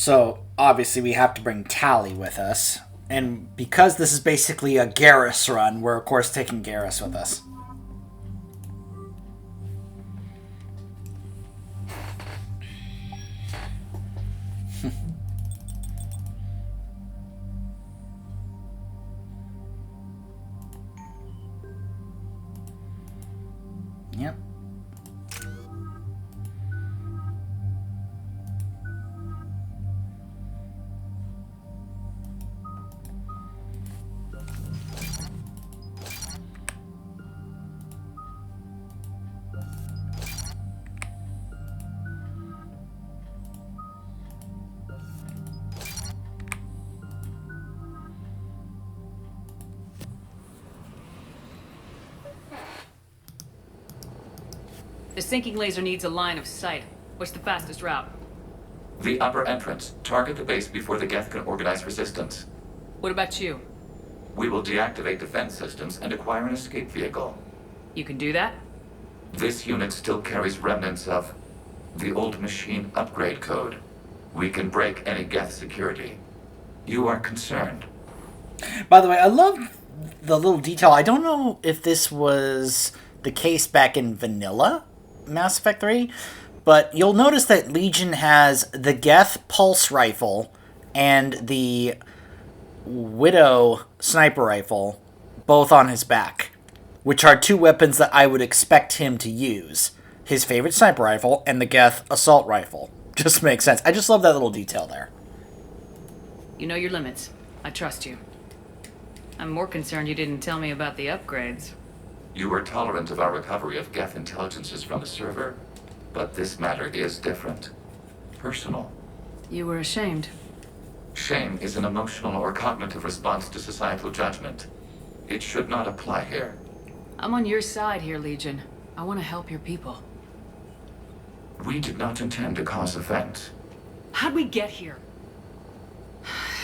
So, obviously, we have to bring Tally with us. And because this is basically a Garrus run, we're, of course, taking Garrus with us. Yep. The sinking laser needs a line of sight. What's the fastest route? The upper entrance. Target the base before the Geth can organize resistance. What about you? We will deactivate defense systems and acquire an escape vehicle. You can do that? This unit still carries remnants of the old machine upgrade code. We can break any Geth security. You are concerned. By the way, I love the little detail. I don't know if this was the case back in vanilla Mass Effect 3, but you'll notice that Legion has the Geth pulse rifle and the Widow sniper rifle both on his back, which are two weapons that I would expect him to use. His favorite sniper rifle and the Geth assault rifle. Just makes sense. I just love that little detail there. You know your limits. I trust you. I'm more concerned you didn't tell me about the upgrades. You were tolerant of our recovery of Geth intelligences from the server, but this matter is different. Personal. You were ashamed. Shame is an emotional or cognitive response to societal judgment. It should not apply here. I'm on your side here, Legion. I want to help your people. We did not intend to cause offense. How'd we get here?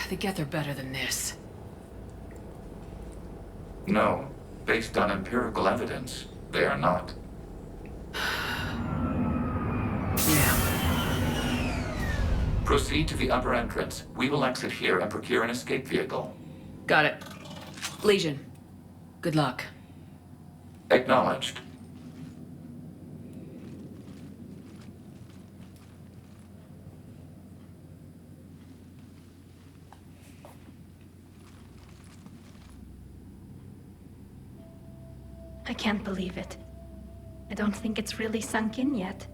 The Geth are better than this. No. Based on empirical evidence, they are not. Yeah. Proceed to the upper entrance. We will exit here and procure an escape vehicle. Got it. Legion, good luck. Acknowledged. I can't believe it. I don't think it's really sunk in yet.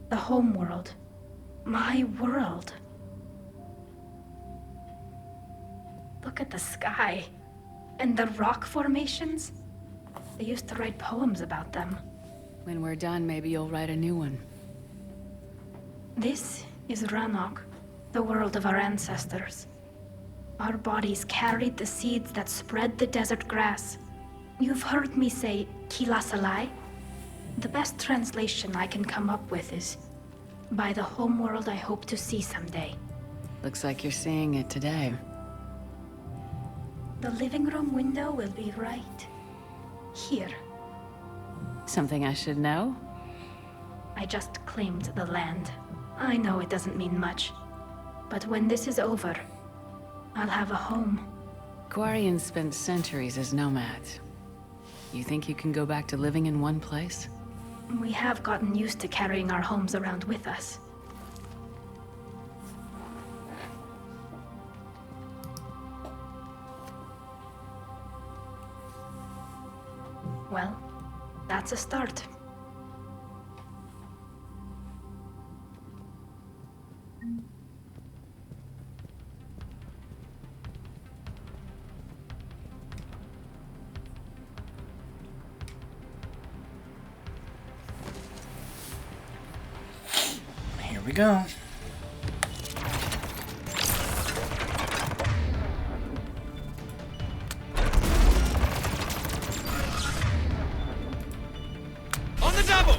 The home world. My world. Look at the sky. And the rock formations. They used to write poems about them. When we're done, maybe you'll write a new one. This is Ranok, the world of our ancestors. Our bodies carried the seeds that spread the desert grass. You've heard me say Keelah. The best translation I can come up with is, by the homeworld I hope to see someday. Looks like you're seeing it today. The living room window will be right here. Something I should know? I just claimed the land. I know it doesn't mean much, but when this is over, I'll have a home. Quarians spent centuries as nomads. You think you can go back to living in one place? We have gotten used to carrying our homes around with us. Well, that's a start. Here we go. On the double!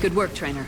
Good work, trainer.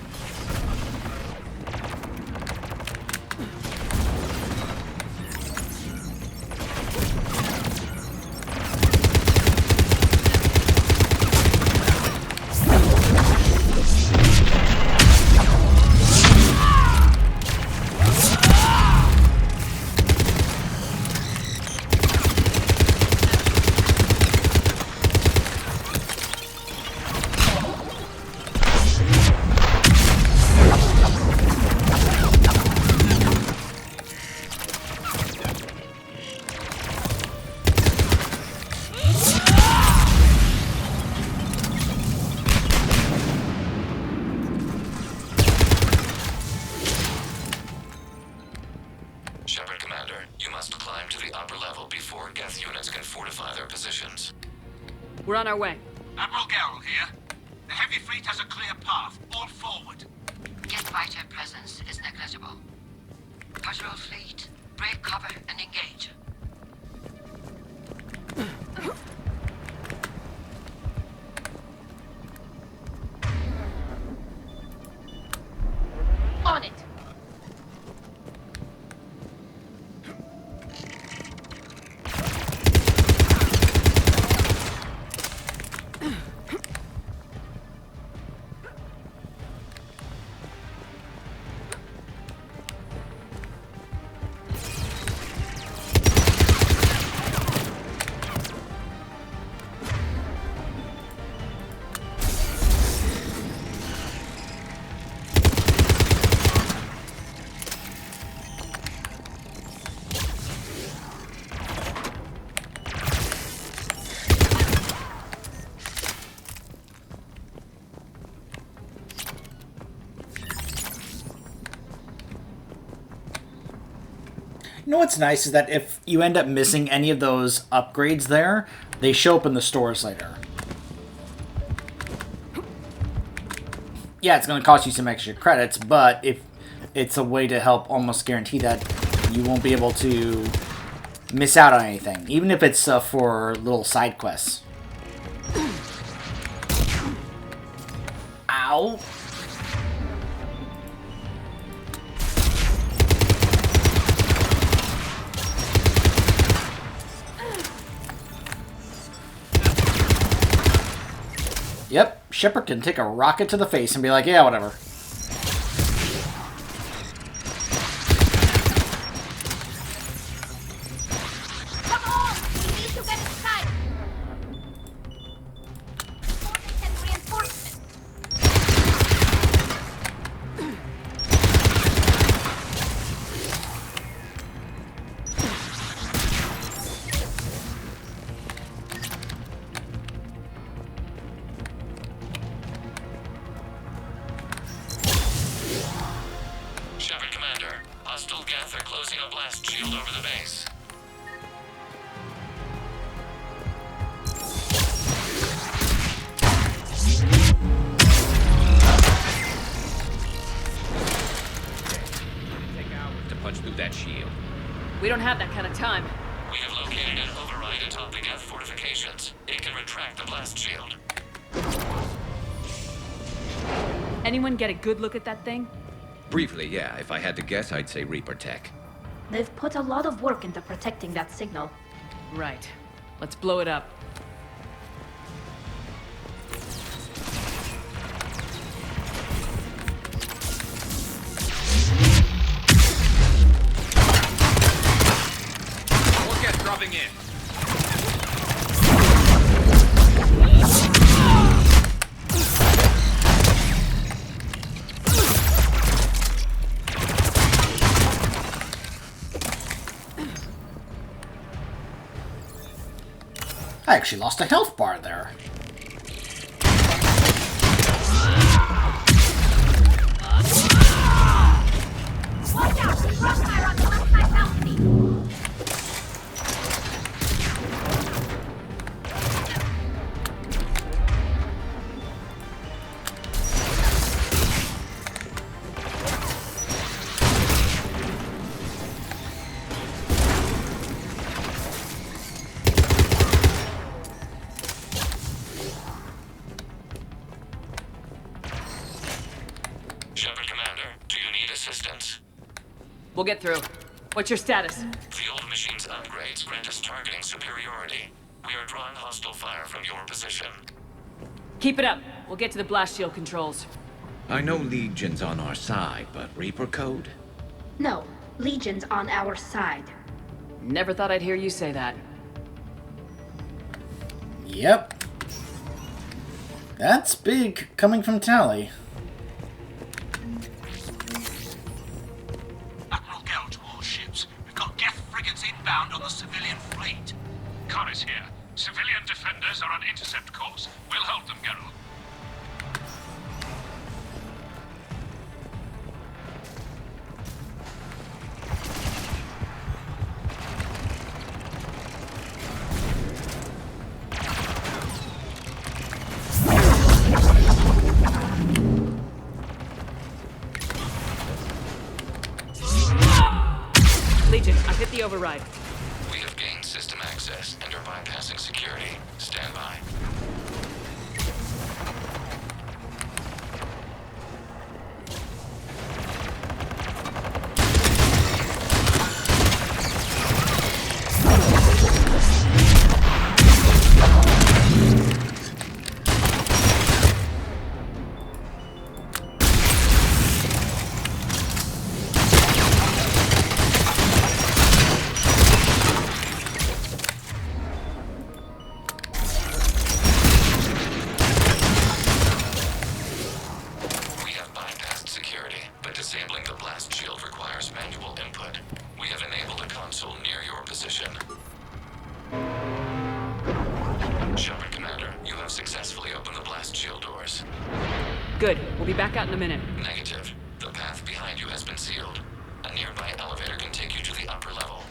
Shepard Commander, you must climb to the upper level before Geth units can fortify their positions. We're on our way. Admiral Garrel here. The heavy fleet has a clear path. All forward. Geth fighter presence is negligible. Patrol fleet, break cover and engage. On it! You know what's nice is that if you end up missing any of those upgrades there, they show up in the stores later. Yeah, it's going to cost you some extra credits, but if it's a way to help almost guarantee that you won't be able to miss out on anything, even if it's for little side quests. Ow. Yep, Shepard can take a rocket to the face and be like, yeah, whatever. Come on! We need to get inside! Ordnance and reinforcements! Shepard Commander, hostile Geth are closing a blast shield over the base. Take hours to punch through that shield. We don't have that kind of time. We have located an override atop the Geth fortifications. It can retract the blast shield. Anyone get a good look at that thing? Briefly, yeah. If I had to guess, I'd say Reaper Tech. They've put a lot of work into protecting that signal. Right. Let's blow it up. More Geth dropping in. I actually lost a health bar there. Watch out! Crossfire on the outside balcony! assistance. We'll get through. What's your status? The old machine's upgrades grant us targeting superiority. We are drawing hostile fire from your position. Keep it up. We'll get to the blast shield controls. I know Legion's on our side, but Reaper code? No, Legion's on our side. Never thought I'd hear you say that. Yep. That's big coming from Tally. Admiral Gell to all ships. We've got Geth frigates inbound on the civilian fleet. Connor's here. Civilian defenders are on intercept course. We'll hold them, Geralt. Legion, I've hit the override. We have gained system access and are bypassing security. Stand by. Good. We'll be back out in a minute. Negative. The path behind you has been sealed. A nearby elevator can take you to the upper level.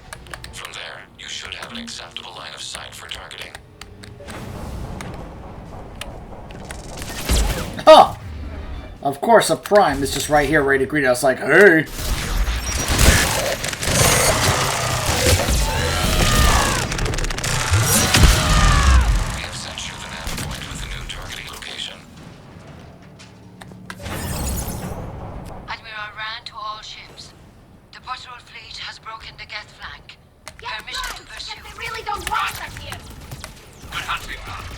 From there, you should have an acceptable line of sight for targeting. Oh! Of course, a Prime is just right here ready to greet us like, hey! We have sent you the nav point with the new targeting location. Admiral Rand to all ships. The patrol fleet has broken the Geth flank. Permission to pursue. They really don't want us here! Good hunting, Rand.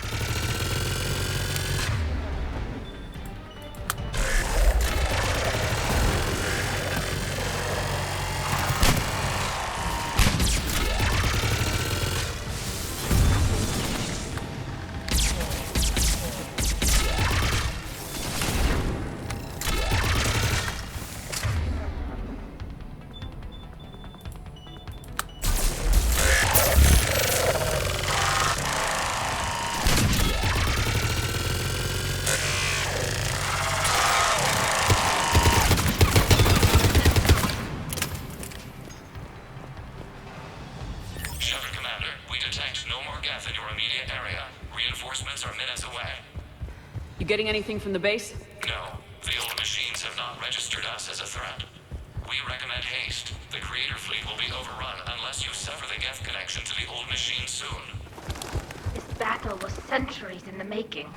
You getting anything from the base? No. The old machines have not registered us as a threat. We recommend haste. The Creator fleet will be overrun unless you sever the Geth connection to the old machine soon. This battle was centuries in the making.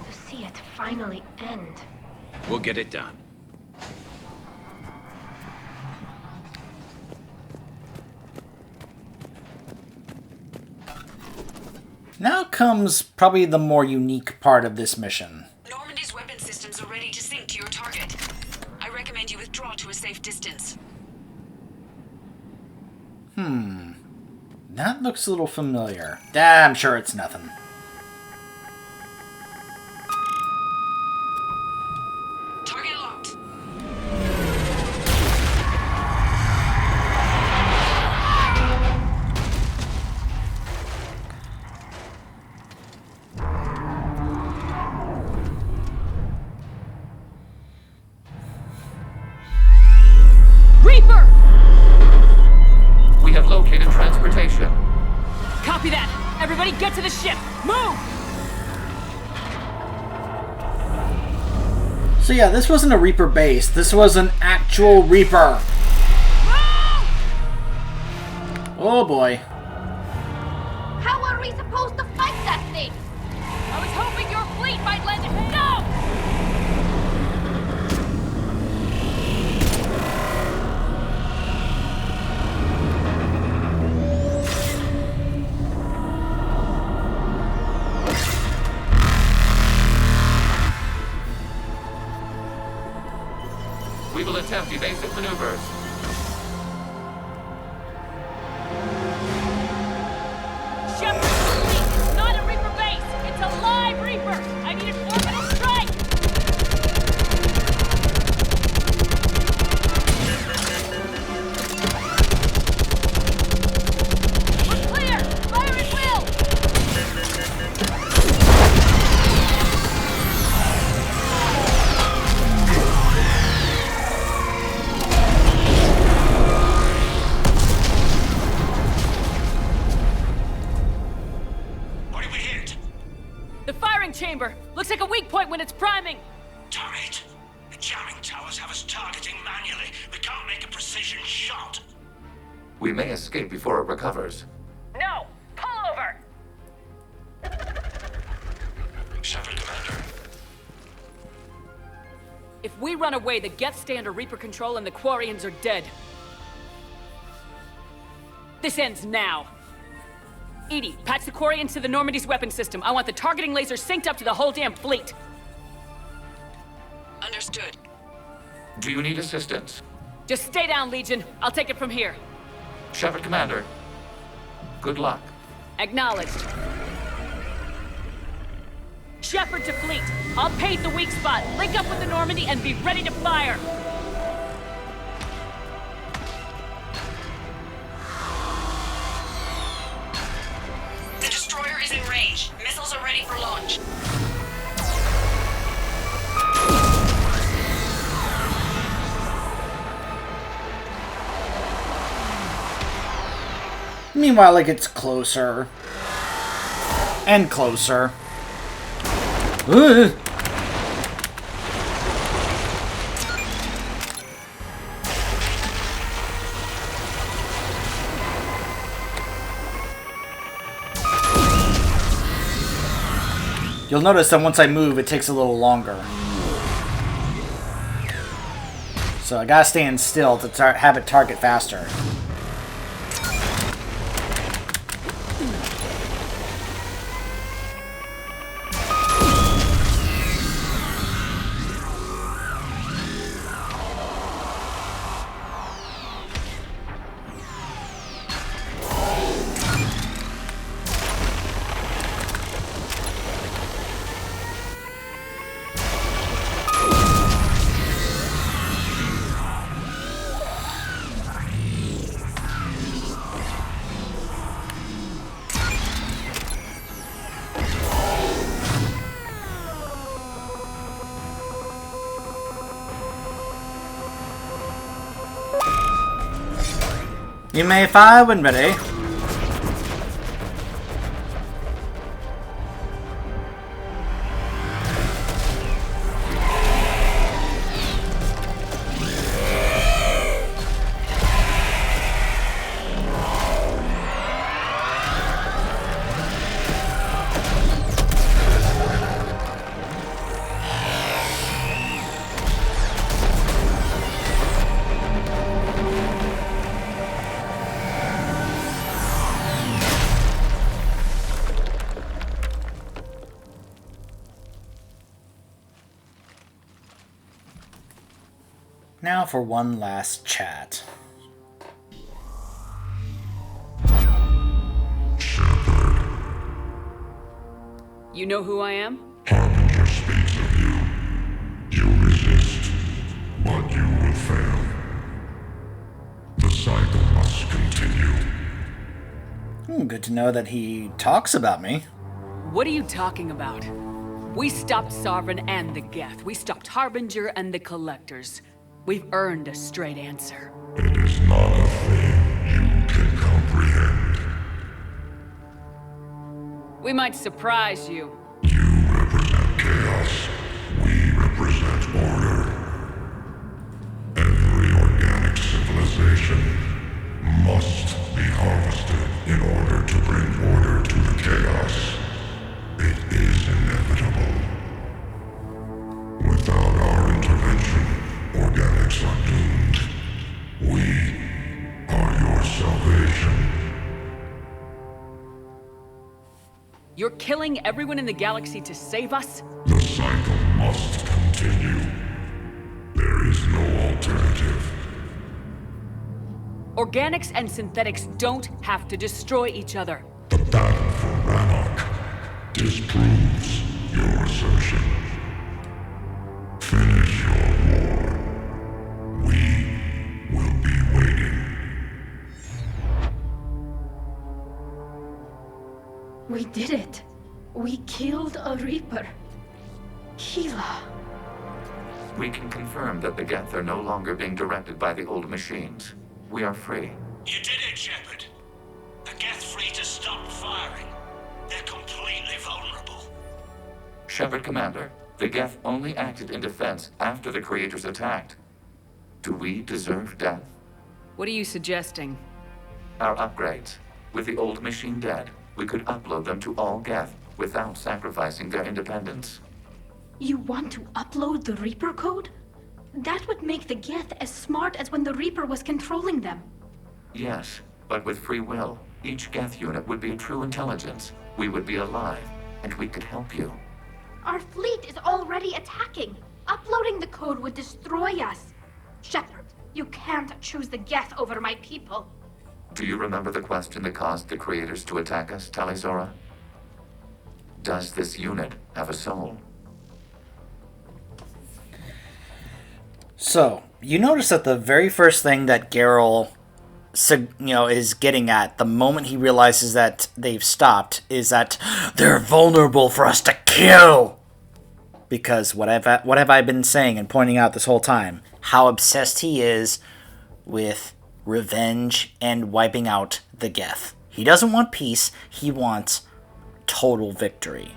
To see it finally end. We'll get it done. Now comes probably the more unique part of this mission. Normandy's weapon systems are ready to sink to your target. I recommend you withdraw to a safe distance. That looks a little familiar. I'm sure it's nothing. Target locked. Reaper! We have located transportation. Copy that! Everybody get to the ship! Move! So yeah, this wasn't a Reaper base. This was an actual Reaper. Oh boy. How are we supposed to fight that thing? I was hoping your fleet might lend it. No! We will attempt evasive maneuvers. Shepard, please, it's not a Reaper base! It's a live Reaper! I need an orbital strike! We're clear! Fire at will! What did we hit? The firing chamber! Looks like a weak point when it's priming! Damn it! The jamming towers have us targeting manually. We can't make a precision shot. We may escape before it recovers. No! Pull over! Shepard, Commander. If we run away, the Geth stay under Reaper control and the Quarians are dead. This ends now. Edie, patch the Quarians to the Normandy's weapon system. I want the targeting laser synced up to the whole damn fleet. Understood. Do you need assistance? Just stay down, Legion. I'll take it from here. Shepard, Commander. Good luck. Acknowledged. Shepard to fleet. I'll pave the weak spot, link up with the Normandy, and be ready to fire. The destroyer is in range. Missiles are ready for launch. Meanwhile, it gets closer. And closer. Ugh. You'll notice that once I move, it takes a little longer. So I gotta stand still to have it target faster. You may fire when ready. Now for one last chat. You know who I am? Harbinger speaks of you. You resist, but you will fail. The cycle must continue. Good to know that he talks about me. What are you talking about? We stopped Sovereign and the Geth. We stopped Harbinger and the Collectors. We've earned a straight answer. It is not a thing you can comprehend. We might surprise you. You represent chaos. We represent order. Every organic civilization must be harvested in order to bring order to the chaos. It is inevitable. Without our intervention, organics are doomed. We are your salvation. You're killing everyone in the galaxy to save us? The cycle must continue. There is no alternative. Organics and synthetics don't have to destroy each other. The battle for Rannoch disproves your assertion. Finish your war. We will be waiting. We did it. We killed a Reaper. Keelah. We can confirm that the Geth are no longer being directed by the old machines. We are free. You did it, Shepard. The Geth free to stop firing. They're completely vulnerable. Shepard Commander, the Geth only acted in defense after the creators attacked. Do we deserve death? What are you suggesting? Our upgrades. With the old machine dead, we could upload them to all Geth without sacrificing their independence. You want to upload the Reaper code? That would make the Geth as smart as when the Reaper was controlling them. Yes, but with free will, each Geth unit would be a true intelligence. We would be alive, and we could help you. Our fleet is already attacking. Uploading the code would destroy us. Shepard, you can't choose the Geth over my people. Do you remember the question that caused the creators to attack us, Talizora? Does this unit have a soul? So, you notice that the very first thing that Geralt, is getting at the moment he realizes that they've stopped is that they're vulnerable for us to kill. Because what have I been saying and pointing out this whole time? How obsessed he is with revenge and wiping out the Geth. He doesn't want peace, he wants total victory.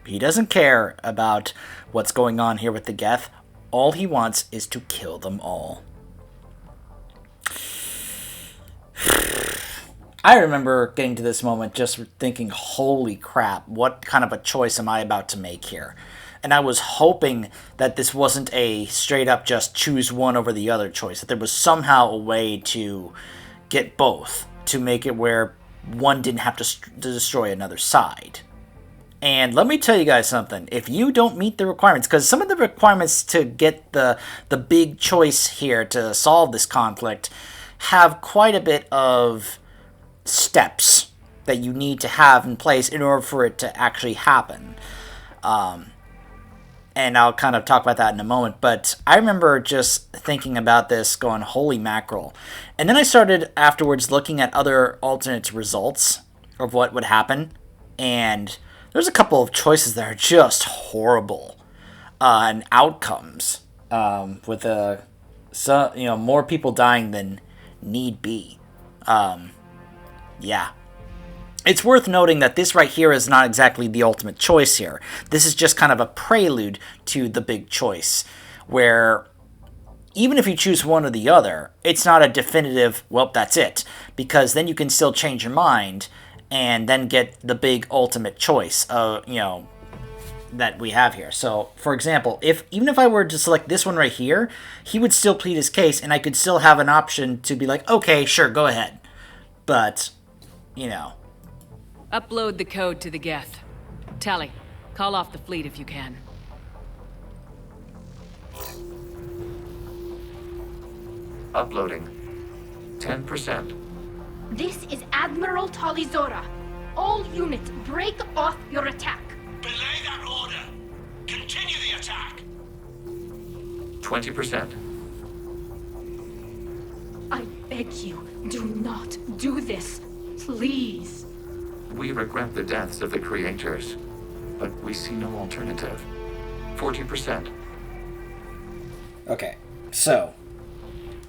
He doesn't care about what's going on here with the Geth. All he wants is to kill them all. I remember getting to this moment just thinking, holy crap, what kind of a choice am I about to make here? And I was hoping that this wasn't a straight up just choose one over the other choice, that there was somehow a way to get both, to make it where one didn't have to destroy another side. And let me tell you guys something, if you don't meet the requirements, because some of the requirements to get the big choice here to solve this conflict have quite a bit of steps that you need to have in place in order for it to actually happen. And I'll kind of talk about that in a moment, but I remember just thinking about this going, holy mackerel. And then I started afterwards looking at other alternate results of what would happen, and there's a couple of choices that are just horrible and outcomes with more people dying than need be. Yeah. It's worth noting that this right here is not exactly the ultimate choice here. This is just kind of a prelude to the big choice, where even if you choose one or the other, it's not a definitive, well, that's it, because then you can still change your mind and then get the big ultimate choice, that we have here. So, for example, even if I were to select this one right here, he would still plead his case, and I could still have an option to be like, okay, sure, go ahead. But, Upload the code to the Geth. Tally, call off the fleet if you can. Uploading. 10%. This is Admiral Talizora. All units, break off your attack. Belay that order. Continue the attack. 20%. I beg you, do not do this. Please. We regret the deaths of the creators, but we see no alternative. 40%. Okay, so,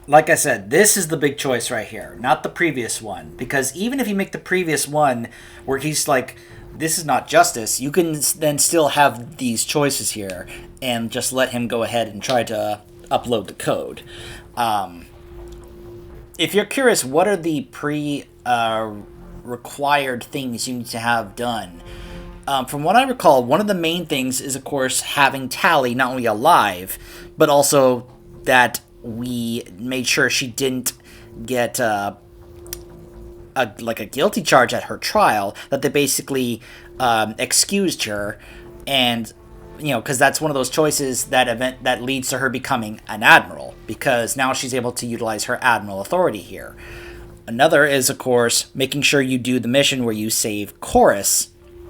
like I said, this is the big choice right here, not the previous one. Because even if you make the previous one where he's like, this is not justice, you can then still have these choices here and just let him go ahead and try to upload the code. If you're curious, what are the required things you need to have done? From what I recall, one of the main things is, of course, having Tally not only alive, but also that we made sure she didn't get a guilty charge at her trial, that they basically excused her, and because that's one of those choices that leads to her becoming an admiral, because now she's able to utilize her admiral authority here. Another is, of course, making sure you do the mission where you save Chorus,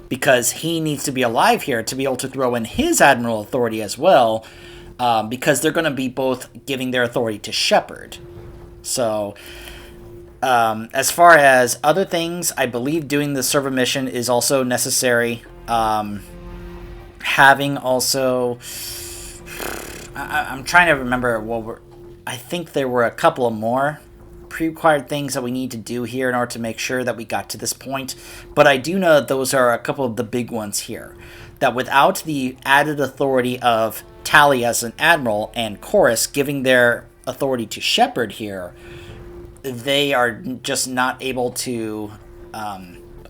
because he needs to be alive here to be able to throw in his admiral authority as well, because they're going to be both giving their authority to Shepard. So, as far as other things, I believe doing the server mission is also necessary. Having also... I'm trying to remember I think there were a couple of more pre-required things that we need to do here in order to make sure that we got to this point, but I do know that those are a couple of the big ones here. That without the added authority of Tally as an admiral and Chorus giving their authority to Shepard here, they are just not able to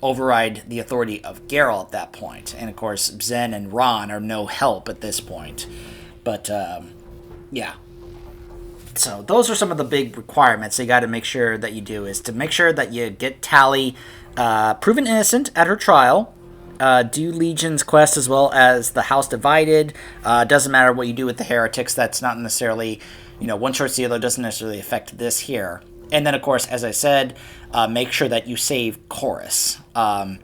override the authority of Geralt at that point. And of course, Zen and Ron are no help at this point. But, yeah. So those are some of the big requirements you got to make sure that you do, is to make sure that you get Tally proven innocent at her trial, do Legion's quest as well as the House Divided. Doesn't matter what you do with the heretics, that's not necessarily, one choice or the other doesn't necessarily affect this here. And then, of course, as I said, make sure that you save Chorus. And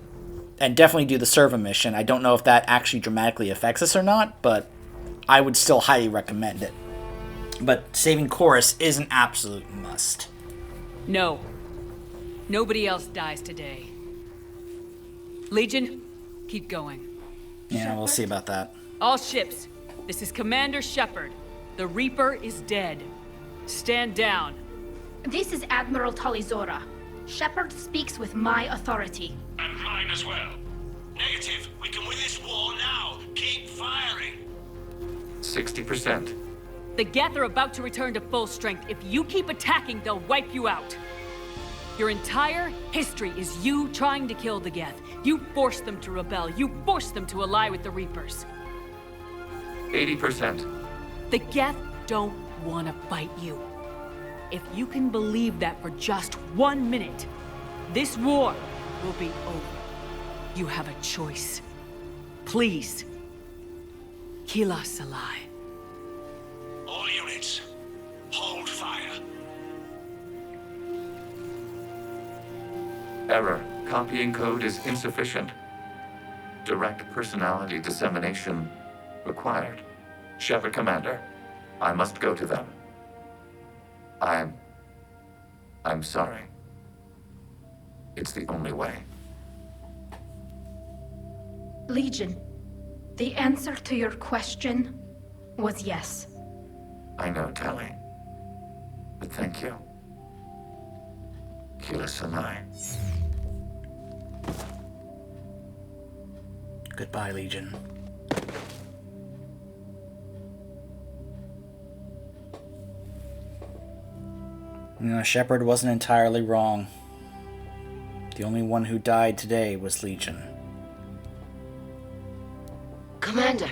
definitely do the server mission. I don't know if that actually dramatically affects us or not, but I would still highly recommend it. But saving Chorus is an absolute must. No. Nobody else dies today. Legion, keep going. Yeah, we'll see about that. All ships, this is Commander Shepard. The Reaper is dead. Stand down. This is Admiral Talizora. Shepard speaks with my authority. And mine as well. Negative. We can win this war now. Keep firing. 60%. The Geth are about to return to full strength. If you keep attacking, they'll wipe you out. Your entire history is you trying to kill the Geth. You forced them to rebel. You forced them to ally with the Reapers. 80%. The Geth don't want to fight you. If you can believe that for just 1 minute, this war will be over. You have a choice. Please. Keelah Salai. All units, hold fire. Error. Copying code is insufficient. Direct personality dissemination required. Shepard Commander, I must go to them. I'm sorry. It's the only way. Legion, the answer to your question was yes. I know, Tally. But thank you. Keelah Sanai. Goodbye, Legion. Shepard wasn't entirely wrong. The only one who died today was Legion. Commander.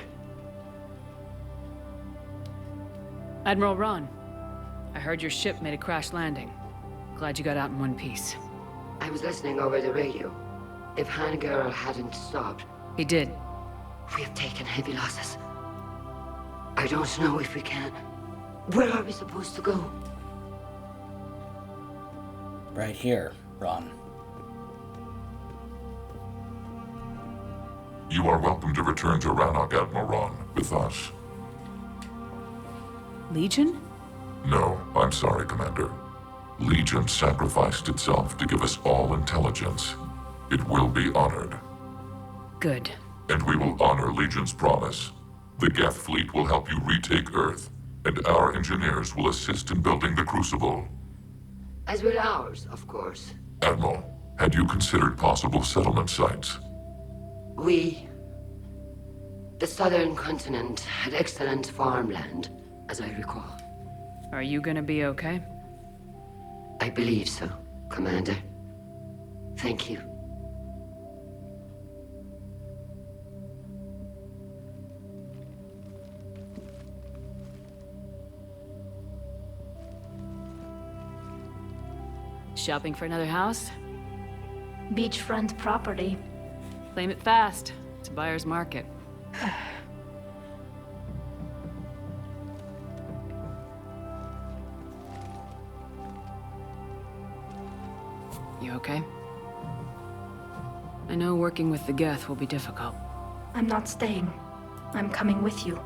Admiral Ron, I heard your ship made a crash landing. Glad you got out in one piece. I was listening over the radio. If Hangara hadn't stopped... He did. We have taken heavy losses. I don't know if we can. Where are we supposed to go? Right here, Ron. You are welcome to return to Rannoch, Admiral Ron, with us. Legion? No, I'm sorry, Commander. Legion sacrificed itself to give us all intelligence. It will be honored. Good. And we will honor Legion's promise. The Geth fleet will help you retake Earth, and our engineers will assist in building the Crucible. As will ours, of course. Admiral, had you considered possible settlement sites? The southern continent had excellent farmland, as I recall. Are you gonna be okay? I believe so, Commander. Thank you. Shopping for another house? Beachfront property. Claim it fast. It's a buyer's market. You okay? I know working with the Geth will be difficult. I'm not staying. I'm coming with you.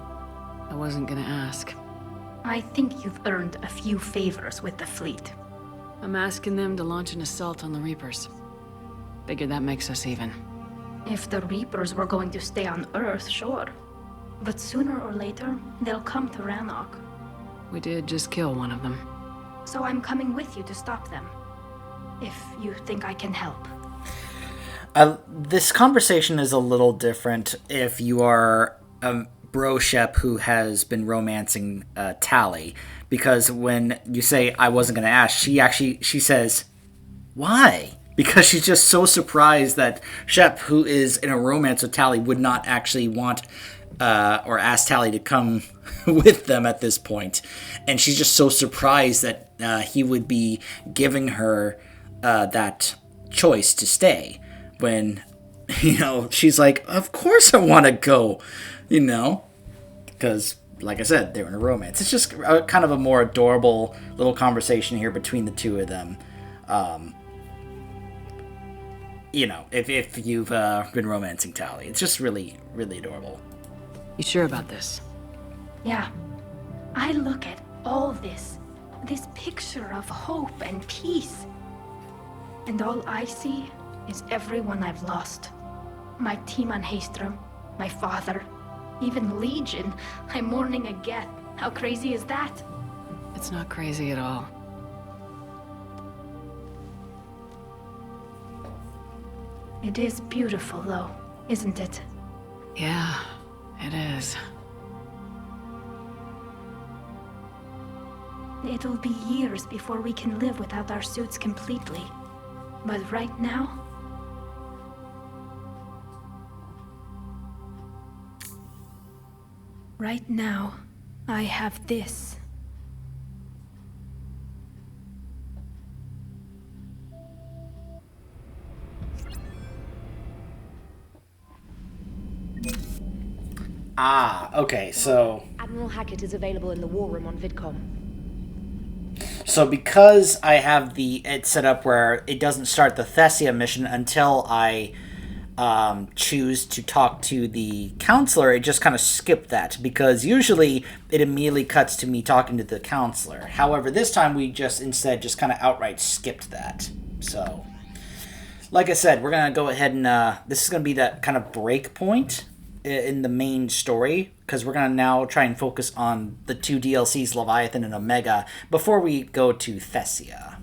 I wasn't gonna ask. I think you've earned a few favors with the fleet. I'm asking them to launch an assault on the Reapers. Figure that makes us even. If the Reapers were going to stay on Earth, sure. But sooner or later, they'll come to Rannoch. We did just kill one of them. So I'm coming with you to stop them. If you think I can help. This conversation is a little different if you are a bro-shep who has been romancing Tally. Because when you say, I wasn't going to ask, she says, why? Because she's just so surprised that Shep, who is in a romance with Tally, would not actually want or ask Tally to come with them at this point. And she's just so surprised that he would be giving her that choice to stay. When, she's like, of course I want to go, Because, like I said, they're in a romance. It's just kind of a more adorable little conversation here between the two of them. If you've been romancing Tally. It's just really, really adorable. You sure about this? Yeah. I look at all this picture of hope and peace. And all I see is everyone I've lost. My team on Haestrom, my father, even Legion. I'm mourning a Geth. How crazy is that? It's not crazy at all. It is beautiful, though, isn't it? Yeah, it is. It'll be years before we can live without our suits completely. But right now... Right now, I have this. Okay, so... Admiral Hackett is available in the war room on VidCom. So because I have it set up where it doesn't start the Thessia mission until I choose to talk to the counselor, it just kind of skipped that, because usually it immediately cuts to me talking to the counselor. However, this time we instead kind of outright skipped that. So, like I said, we're going to go ahead and... this is going to be that kind of break point in the main story, because we're going to now try and focus on the two DLCs, Leviathan and Omega, before we go to Thessia.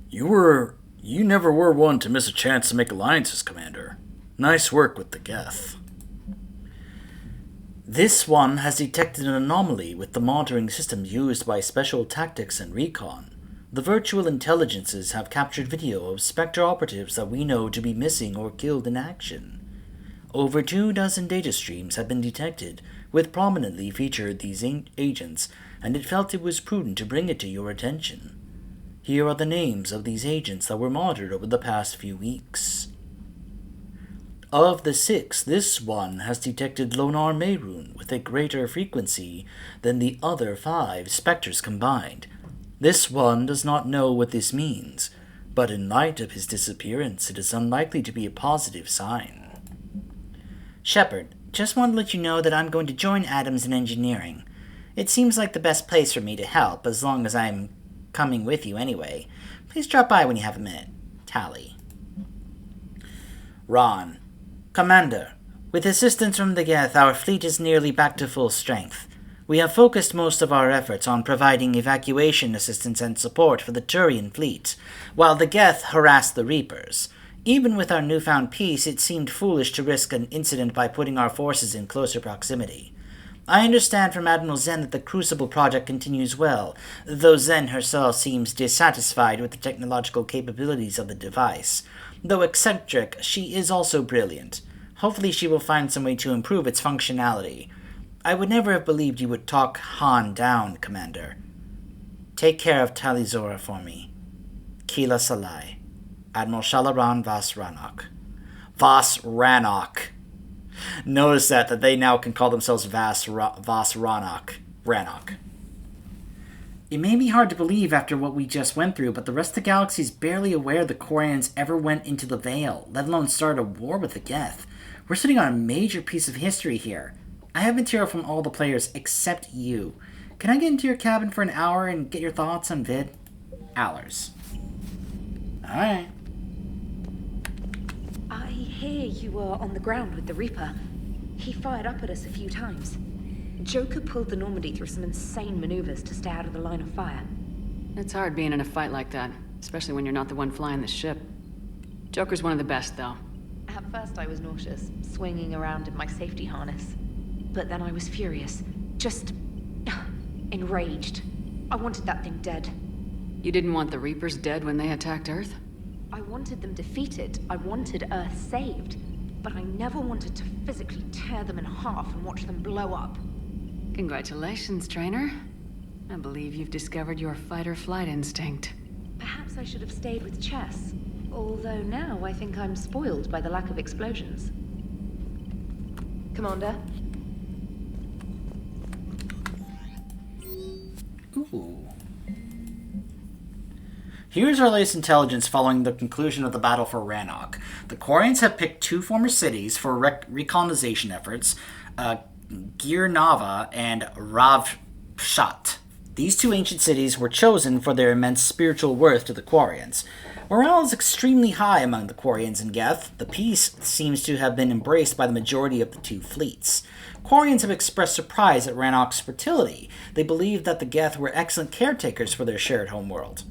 You never were one to miss a chance to make alliances, Commander. Nice work with the Geth. This one has detected an anomaly with the monitoring system used by Special Tactics and Recon. The virtual intelligences have captured video of Spectre operatives that we know to be missing or killed in action. Over 24 data streams have been detected, with prominently featured these agents, and it felt it was prudent to bring it to your attention. Here are the names of these agents that were monitored over the past few weeks. Of the 6, this one has detected Lonar Mehrunes with a greater frequency than the other 5 Spectres combined. This one does not know what this means, but in light of his disappearance, it is unlikely to be a positive sign. Shepard, just want to let you know that I'm going to join Adams in engineering. It seems like the best place for me to help, as long as I'm coming with you anyway. Please drop by when you have a minute. Tally. Ron. Commander, with assistance from the Geth, our fleet is nearly back to full strength. We have focused most of our efforts on providing evacuation assistance and support for the Turian fleet, while the Geth harass the Reapers. Even with our newfound peace, it seemed foolish to risk an incident by putting our forces in closer proximity. I understand from Admiral Zen that the Crucible project continues well, though Zen herself seems dissatisfied with the technological capabilities of the device. Though eccentric, she is also brilliant. Hopefully she will find some way to improve its functionality. I would never have believed you would talk Han down, Commander. Take care of Talizora for me. Keelah Salai. Admiral Shalaran Vas Rannoch. Vas Rannoch. Notice that they now can call themselves Vas Rannoch. It may be hard to believe after what we just went through, but the rest of the galaxy is barely aware the Quarians ever went into the Veil, let alone started a war with the Geth. We're sitting on a major piece of history here. I have material from all the players except you. Can I get into your cabin for an hour and get your thoughts on Vid? Hours. Alright. I hear you were on the ground with the Reaper. He fired up at us a few times. Joker pulled the Normandy through some insane maneuvers to stay out of the line of fire. It's hard being in a fight like that, especially when you're not the one flying the ship. Joker's one of the best, though. At first I was nauseous, swinging around in my safety harness. But then I was furious. Just... enraged. I wanted that thing dead. You didn't want the Reapers dead when they attacked Earth? I wanted them defeated. I wanted Earth saved. But I never wanted to physically tear them in half and watch them blow up. Congratulations, trainer. I believe you've discovered your fight-or-flight instinct. Perhaps I should have stayed with chess. Although now I think I'm spoiled by the lack of explosions. Commander? Ooh. Here's our latest intelligence following the conclusion of the battle for Rannoch. The Quarians have picked 2 former cities for recolonization efforts, Girnava and Ravshat. These 2 ancient cities were chosen for their immense spiritual worth to the Quarians. Morale is extremely high among the Quarians and Geth. The peace seems to have been embraced by the majority of the 2 fleets. Quarians have expressed surprise at Rannoch's fertility. They believe that the Geth were excellent caretakers for their shared homeworld.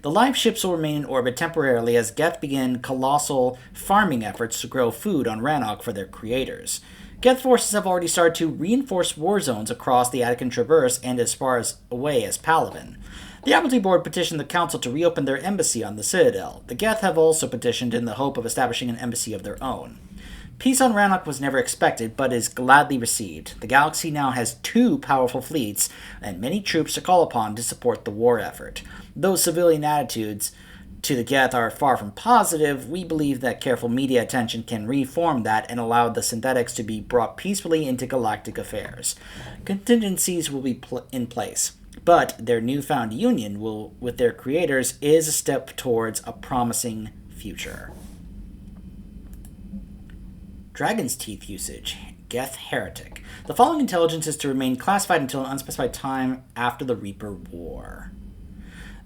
The live ships will remain in orbit temporarily as Geth begin colossal farming efforts to grow food on Rannoch for their creators. Geth forces have already started to reinforce war zones across the Attican Traverse and as far away as Palaven. The Admiralty Board petitioned the Council to reopen their embassy on the Citadel. The Geth have also petitioned in the hope of establishing an embassy of their own. Peace on Rannoch was never expected, but is gladly received. The galaxy now has 2 powerful fleets and many troops to call upon to support the war effort. Though civilian attitudes to the Geth are far from positive, we believe that careful media attention can reform that and allow the synthetics to be brought peacefully into galactic affairs. Contingencies will be in place, but their newfound union with their creators is a step towards a promising future. Dragon's Teeth usage. Geth Heretic. The following intelligence is to remain classified until an unspecified time after the Reaper War.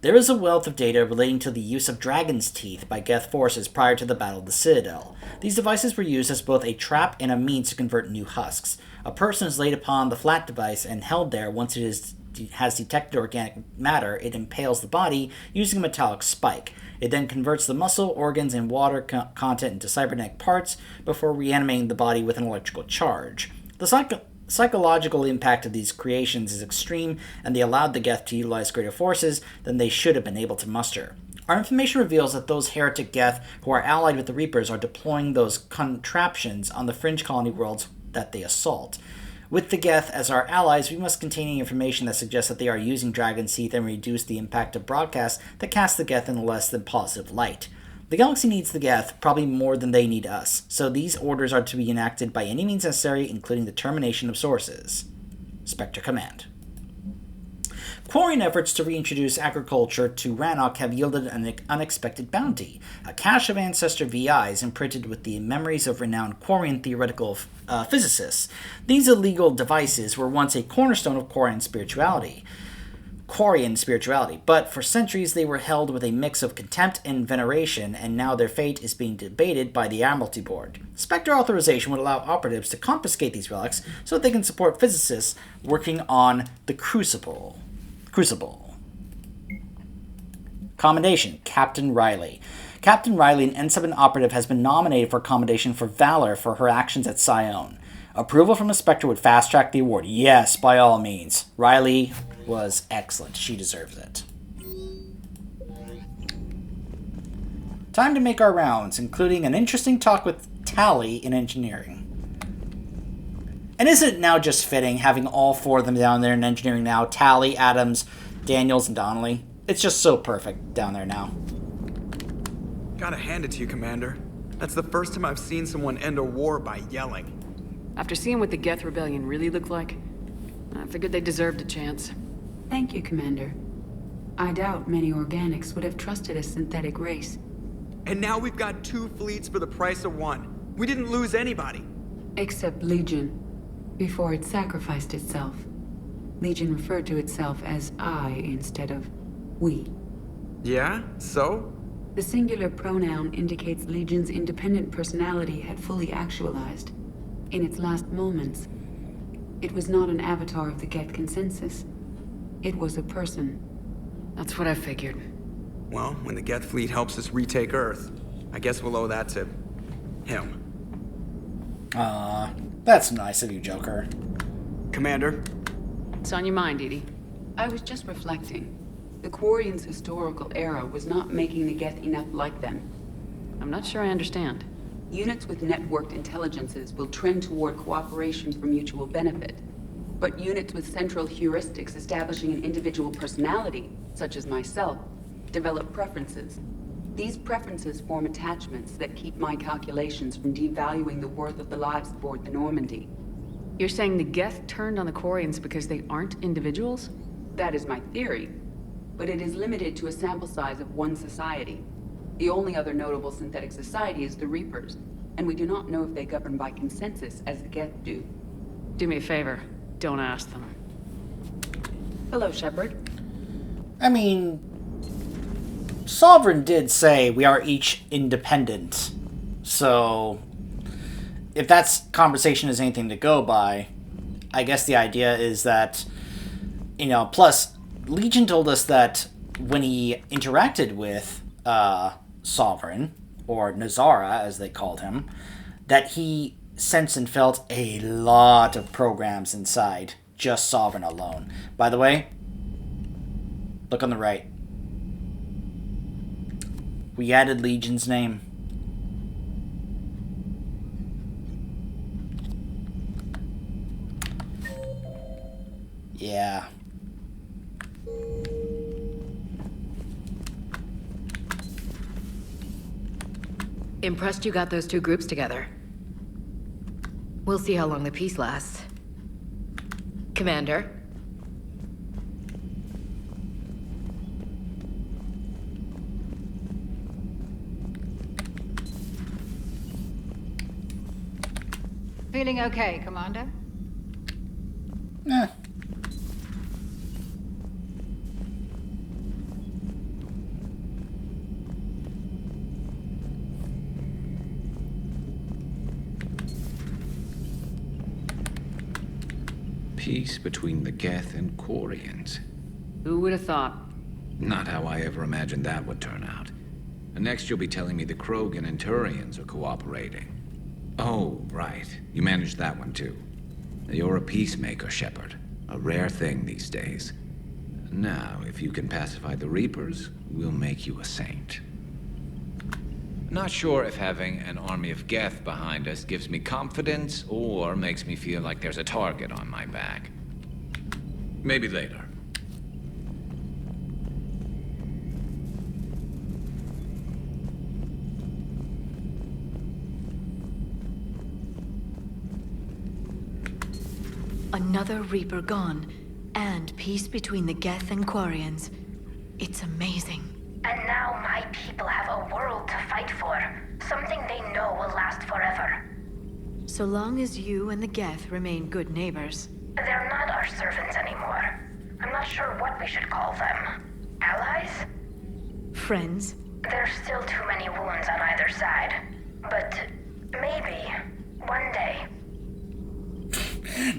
There is a wealth of data relating to the use of Dragon's Teeth by Geth forces prior to the Battle of the Citadel. These devices were used as both a trap and a means to convert new husks. A person is laid upon the flat device and held there. Once it has detected organic matter, it impales the body using a metallic spike. It then converts the muscle, organs, and water content into cybernetic parts before reanimating the body with an electrical charge. The psychological impact of these creations is extreme, and they allowed the Geth to utilize greater forces than they should have been able to muster. Our information reveals that those heretic Geth who are allied with the Reapers are deploying those contraptions on the fringe colony worlds that they assault. With the Geth as our allies, we must contain any information that suggests that they are using Dragon's Teeth and reduce the impact of broadcasts that cast the Geth in a less than positive light. The galaxy needs the Geth probably more than they need us, so these orders are to be enacted by any means necessary, including the termination of sources. Spectre Command. Quarian efforts to reintroduce agriculture to Rannoch have yielded an unexpected bounty, a cache of ancestor VIs imprinted with the memories of renowned Quarian theoretical physicists. These illegal devices were once a cornerstone of Quarian spirituality, but for centuries they were held with a mix of contempt and veneration, and now their fate is being debated by the Admiralty Board. Spectre authorization would allow operatives to confiscate these relics so that they can support physicists working on the Crucible. Commendation, Captain Riley. Captain Riley, an N7 operative, has been nominated for commendation for valor for her actions at Sion. Approval from the Spectre would fast-track the award. Yes, by all means. Riley was excellent. She deserves it. Time to make our rounds, including an interesting talk with Tally in engineering. And isn't it now just fitting having all 4 of them down there in engineering now? Tally, Adams, Daniels, and Donnelly. It's just so perfect down there now. Gotta hand it to you, Commander. That's the first time I've seen someone end a war by yelling. After seeing what the Geth Rebellion really looked like, I figured they deserved a chance. Thank you, Commander. I doubt many organics would have trusted a synthetic race. And now we've got 2 fleets for the price of 1. We didn't lose anybody. Except Legion, before it sacrificed itself. Legion referred to itself as I instead of we. Yeah? So? The singular pronoun indicates Legion's independent personality had fully actualized. In its last moments, it was not an avatar of the Geth consensus. It was a person. That's what I figured. Well, when the Geth fleet helps us retake Earth, I guess we'll owe that to him. That's nice of you, Joker. Commander? What's on your mind, Edie? I was just reflecting. The Quarians' historical era was not making the Geth enough like them. I'm not sure I understand. Units with networked intelligences will trend toward cooperation for mutual benefit. But units with central heuristics establishing an individual personality, such as myself, develop preferences. These preferences form attachments that keep my calculations from devaluing the worth of the lives aboard the Normandy. You're saying the Geth turned on the Quarians because they aren't individuals? That is my theory, but it is limited to a sample size of one society. The only other notable synthetic society is the Reapers, and we do not know if they govern by consensus as the Geth do. Do me a favor, don't ask them. Hello, Shepard. I mean, Sovereign did say we are each independent, so if that conversation is anything to go by, I guess the idea is that, plus Legion told us that when he interacted with Sovereign, or Nazara as they called him, that he sensed and felt a lot of programs inside just Sovereign alone. By the way, look on the right. We added Legion's name. Yeah. Impressed you got those 2 groups together. We'll see how long the peace lasts. Commander? Feeling okay, Commander? Eh. Peace between the Geth and Quarians. Who would have thought? Not how I ever imagined that would turn out. And next you'll be telling me the Krogan and Turians are cooperating. Oh, right. You managed that one too. You're a peacemaker, Shepard. A rare thing these days. Now, if you can pacify the Reapers, we'll make you a saint. Not sure if having an army of Geth behind us gives me confidence or makes me feel like there's a target on my back. Maybe later. Another Reaper gone, and peace between the Geth and Quarians. It's amazing. And now my people have a world to fight for. Something they know will last forever. So long as you and the Geth remain good neighbors. They're not our servants anymore. I'm not sure what we should call them. Allies? Friends? There's still too many wounds on either side. But maybe, one day.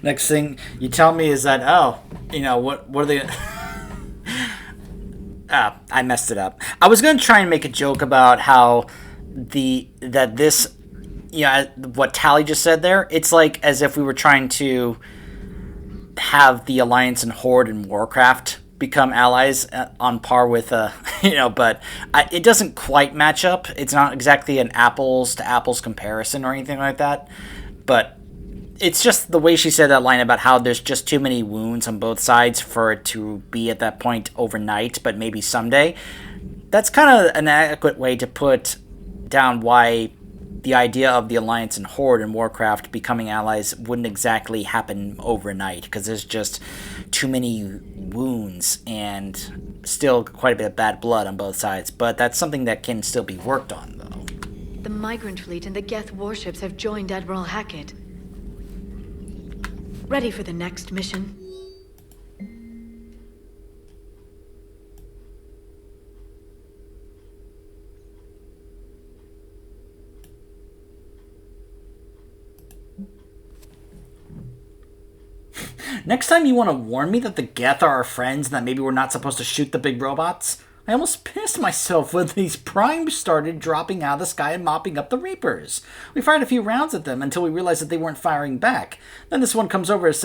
Next thing you tell me is that, what are they... I messed it up. I was going to try and make a joke about how what Tally just said there, it's like as if we were trying to have the Alliance and Horde and Warcraft become allies on par with, but it doesn't quite match up. It's not exactly an apples to apples comparison or anything like that, but it's just the way she said that line about how there's just too many wounds on both sides for it to be at that point overnight, but maybe someday. That's kind of an adequate way to put down why the idea of the Alliance and Horde in Warcraft becoming allies wouldn't exactly happen overnight, because there's just too many wounds and still quite a bit of bad blood on both sides. But that's something that can still be worked on, though. The Migrant Fleet and the Geth warships have joined Admiral Hackett. Ready for the next mission? Next time you want to warn me that the Geth are our friends and that maybe we're not supposed to shoot the big robots? I almost pissed myself when these primes started dropping out of the sky and mopping up the Reapers. We fired a few rounds at them until we realized that they weren't firing back. Then this one comes over and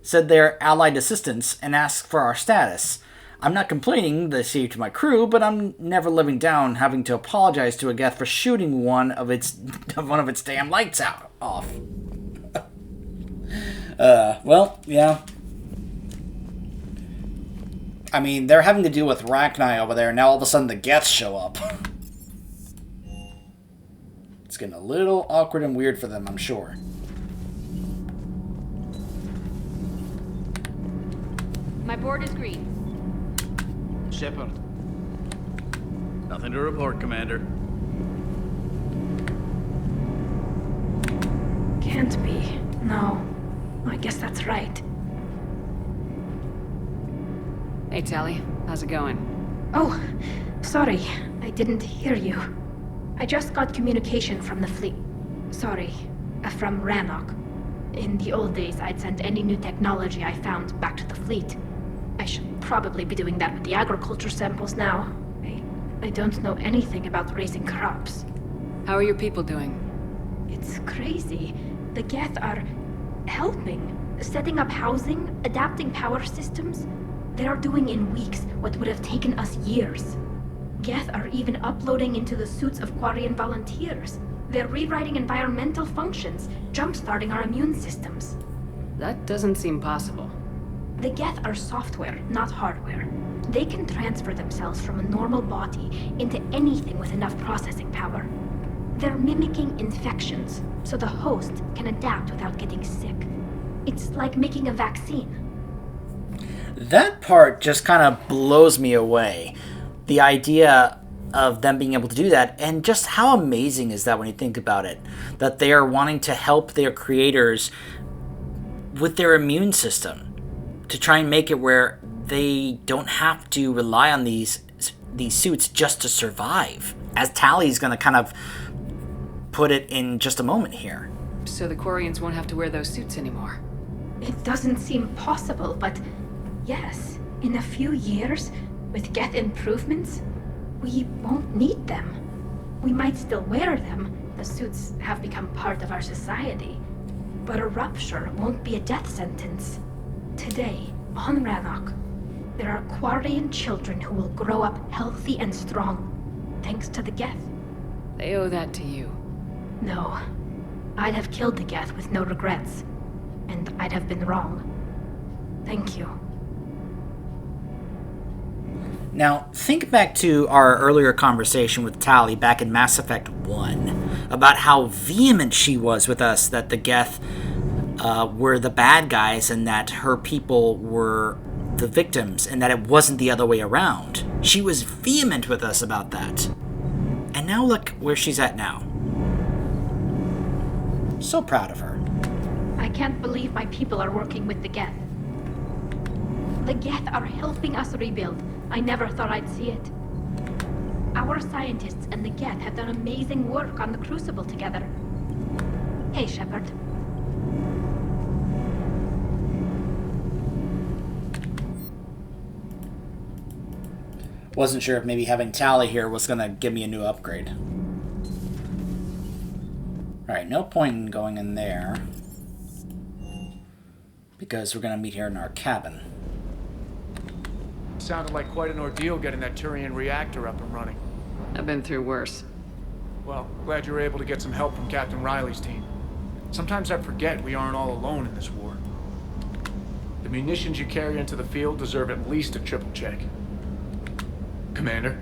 said they're allied assistants and asked for our status. I'm not complaining they saved my crew, but I'm never living down having to apologize to a Geth for shooting one of its damn lights off. Well, yeah. I mean, they're having to deal with Rachni over there, and now all of a sudden the Geths show up. It's getting a little awkward and weird for them, I'm sure. My board is green. Shepard. Nothing to report, Commander. Can't be. No. I guess that's right. Hey, Tally. How's it going? Oh, sorry. I didn't hear you. I just got communication from the fleet. Sorry. From Rannoch. In the old days, I'd sent any new technology I found back to the fleet. I should probably be doing that with the agriculture samples now. I don't know anything about raising crops. How are your people doing? It's crazy. The Geth are helping. Setting up housing, adapting power systems. They are doing in weeks what would have taken us years. Geth are even uploading into the suits of Quarian volunteers. They're rewriting environmental functions, jump-starting our immune systems. That doesn't seem possible. The Geth are software, not hardware. They can transfer themselves from a normal body into anything with enough processing power. They're mimicking infections, so the host can adapt without getting sick. It's like making a vaccine. That part just kind of blows me away. The idea of them being able to do that, and just how amazing is that when you think about it, that they are wanting to help their creators with their immune system to try and make it where they don't have to rely on these suits just to survive, as Tally's going to kind of put it in just a moment here. So the Quarians won't have to wear those suits anymore. It doesn't seem possible, but yes, in a few years, with Geth improvements, we won't need them. We might still wear them. The suits have become part of our society. But a rupture won't be a death sentence. Today, on Rannoch, there are Quarian children who will grow up healthy and strong, thanks to the Geth. They owe that to you. No. I'd have killed the Geth with no regrets. And I'd have been wrong. Thank you. Now, think back to our earlier conversation with Tally back in Mass Effect 1 about how vehement she was with us that the Geth were the bad guys and that her people were the victims and that it wasn't the other way around. She was vehement with us about that. And now look where she's at now. So proud of her. I can't believe my people are working with the Geth. The Geth are helping us rebuild. I never thought I'd see it. Our scientists and the Geth have done amazing work on the Crucible together. Hey, Shepard. Wasn't sure if maybe having Tally here was going to give me a new upgrade. Alright, no point in going in there, because we're going to meet here in our cabin. Sounded like quite an ordeal getting that Turian reactor up and running. I've been through worse. Well, glad you were able to get some help from Captain Riley's team. Sometimes I forget we aren't all alone in this war. The munitions you carry into the field deserve at least a triple check. Commander?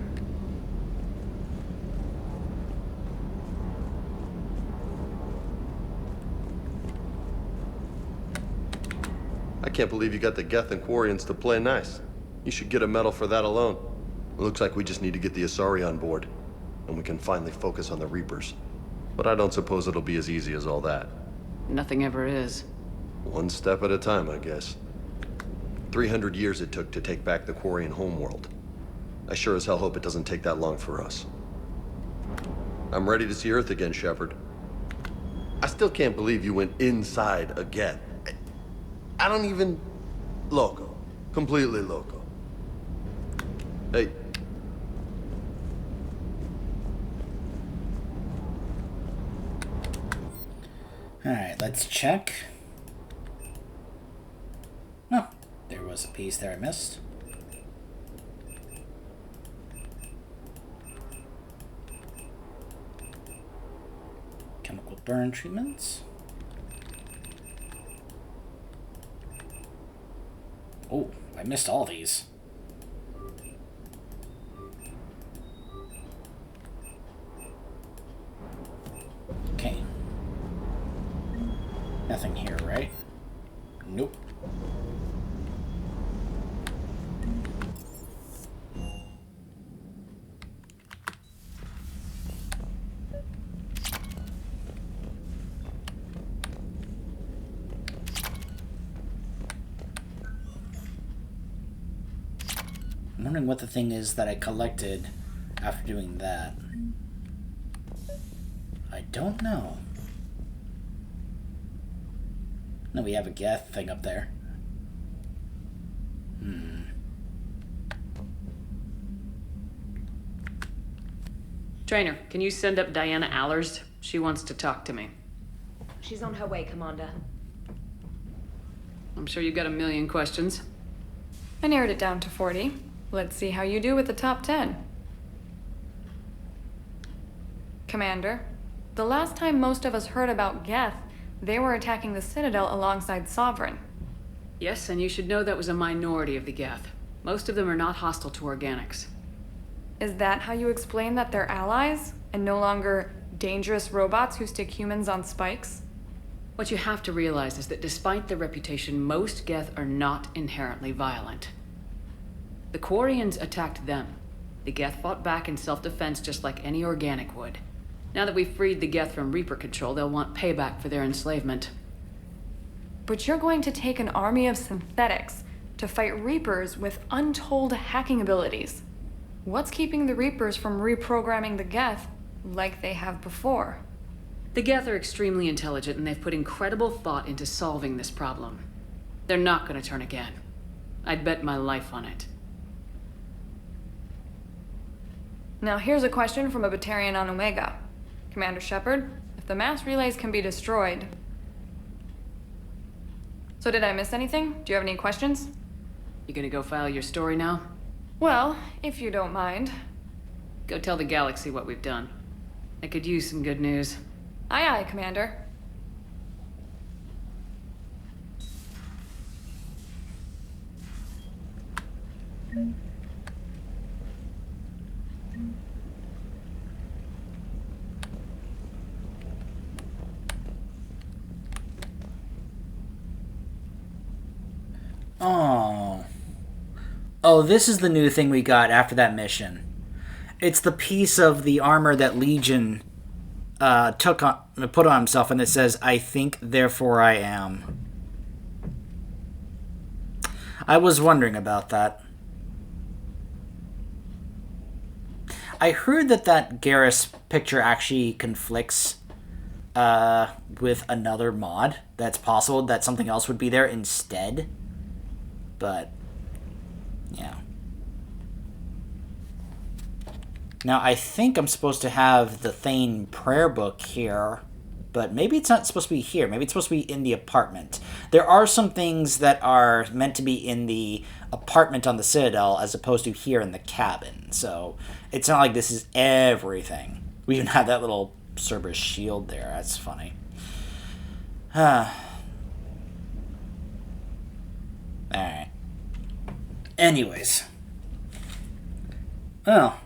I can't believe you got the Geth and Quarians to play nice. You should get a medal for that alone. It looks like we just need to get the Asari on board, and we can finally focus on the Reapers. But I don't suppose it'll be as easy as all that. Nothing ever is. One step at a time, I guess. 300 years it took to take back the Quarian homeworld. I sure as hell hope it doesn't take that long for us. I'm ready to see Earth again, Shepard. I still can't believe you went inside a Geth. I don't even... Loco. Completely loco. Hey. Alright, let's check. Oh, there was a piece there I missed. Chemical burn treatments. Oh, I missed all these. Okay. Nothing here, right? Nope. I'm wondering what the thing is that I collected after doing that. I don't know. No, we have a Geth thing up there. Trainer, can you send up Diana Allers? She wants to talk to me. She's on her way, Commander. I'm sure you've got a million questions. I narrowed it down to 40. Let's see how you do with the top 10. Commander, the last time most of us heard about Geth, they were attacking the Citadel alongside Sovereign. Yes, and you should know that was a minority of the Geth. Most of them are not hostile to organics. Is that how you explain that they're allies, and no longer dangerous robots who stick humans on spikes? What you have to realize is that despite their reputation, most Geth are not inherently violent. The Quarians attacked them. The Geth fought back in self-defense just like any organic would. Now that we've freed the Geth from Reaper control, they'll want payback for their enslavement. But you're going to take an army of synthetics to fight Reapers with untold hacking abilities. What's keeping the Reapers from reprogramming the Geth like they have before? The Geth are extremely intelligent, and they've put incredible thought into solving this problem. They're not going to turn again. I'd bet my life on it. Now here's a question from a Batarian on Omega. Commander Shepard, if the mass relays can be destroyed... So did I miss anything? Do you have any questions? You gonna go file your story now? Well, if you don't mind. Go tell the galaxy what we've done. I could use some good news. Aye aye, Commander. Oh. Oh, this is the new thing we got after that mission. It's the piece of the armor that Legion put on himself, and it says, "I think, therefore I am." I was wondering about that. I heard that Garrus picture actually conflicts with another mod. That's possible that something else would be there instead. But, yeah. Now, I think I'm supposed to have the Thane prayer book here, but maybe it's not supposed to be here. Maybe it's supposed to be in the apartment. There are some things that are meant to be in the apartment on the Citadel as opposed to here in the cabin. So, it's not like this is everything. We even have that little Cerberus shield there. That's funny. Alright. Anyways. Well,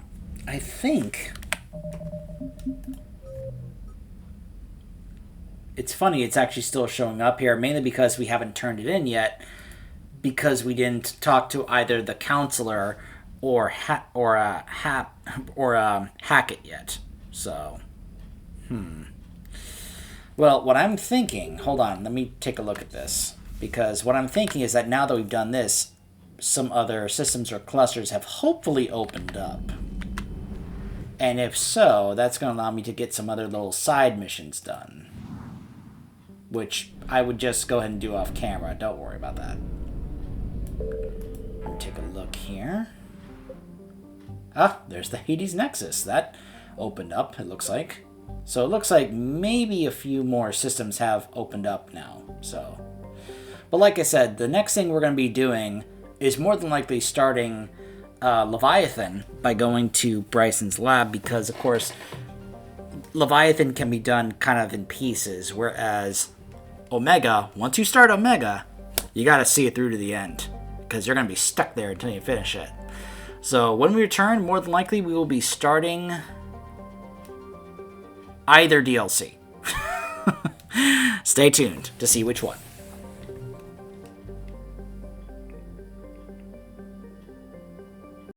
I think... It's funny it's actually still showing up here, mainly because we haven't turned it in yet. because we didn't talk to either the counselor or Hackett yet. So, Well, what I'm thinking, hold on, let me take a look at this. Because what I'm thinking is that now that we've done this, some other systems or clusters have hopefully opened up. And if so, that's going to allow me to get some other little side missions done. Which I would just go ahead and do off camera. Don't worry about that. Let me take a look here. Ah, there's the Hades Nexus. That opened up, it looks like. So it looks like maybe a few more systems have opened up now. So, but like I said, the next thing we're going to be doing is more than likely starting Leviathan by going to Bryson's lab, because, of course, Leviathan can be done kind of in pieces, whereas Omega, once you start Omega, you got to see it through to the end, because you're going to be stuck there until you finish it. So when we return, more than likely we will be starting either DLC. Stay tuned to see which one.